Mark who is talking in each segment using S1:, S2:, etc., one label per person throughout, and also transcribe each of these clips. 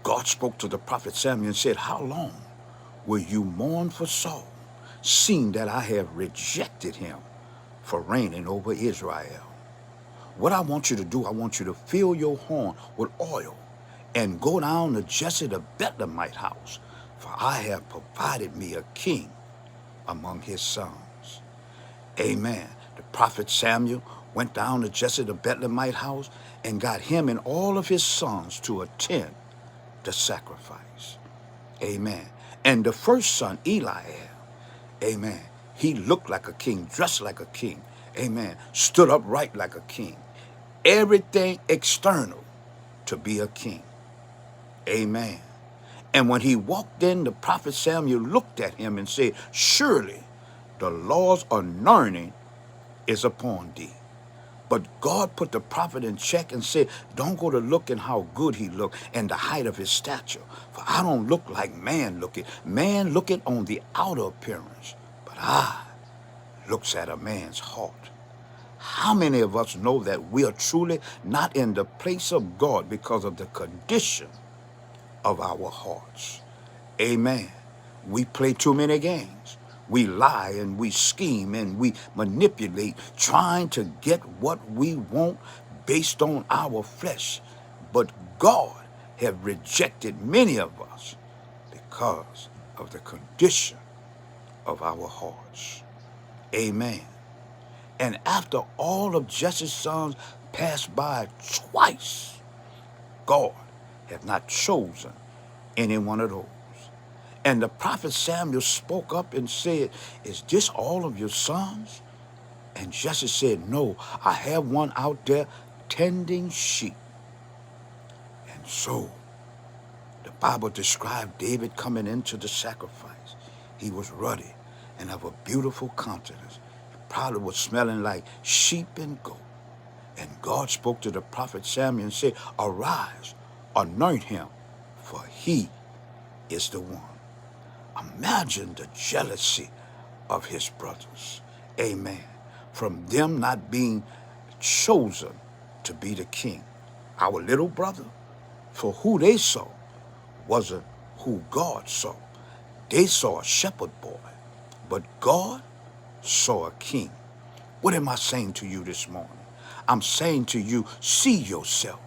S1: God spoke to the prophet Samuel and said, how long will you mourn for Saul, seeing that I have rejected him for reigning over Israel? What I want you to do, I want you to fill your horn with oil and go down to Jesse the Bethlehemite house, for I have provided me a king among his sons. Amen. The prophet Samuel went down to Jesse the Bethlehemite house and got him and all of his sons to attend the sacrifice. Amen. And the first son, Eliab, amen, he looked like a king, dressed like a king, amen, stood upright like a king. Everything external to be a king. Amen. And when he walked in, the prophet Samuel looked at him and said, surely the Lord's anointing is upon thee. But God put the prophet in check and said, don't go to looking how good he looked and the height of his stature. For I don't look like man looking. Man looking on the outer appearance, but I looks at a man's heart. How many of us know that we are truly not in the place of God because of the condition of our hearts? Amen. We play too many games. We lie and we scheme and we manipulate, trying to get what we want based on our flesh. But God has rejected many of us because of the condition of our hearts. Amen. And after all of Jesse's sons passed by twice, God have not chosen any one of those. And the prophet Samuel spoke up and said, is this all of your sons? And Jesse said, no, I have one out there tending sheep. And so the Bible described David coming into the sacrifice. He was ruddy and of a beautiful countenance. He probably was smelling like sheep and goat. And God spoke to the prophet Samuel and said, arise, anoint him, for he is the one. Imagine the jealousy of his brothers. Amen. From them not being chosen to be the king. Our little brother, for who they saw wasn't who God saw. They saw a shepherd boy, but God saw a king. What am I saying to you this morning? I'm saying to you, see yourself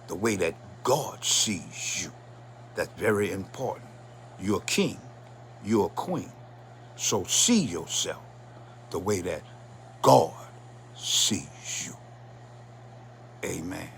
S1: the way that God sees you. That's very important. You're a king. You're a queen. So see yourself the way that God sees you. Amen.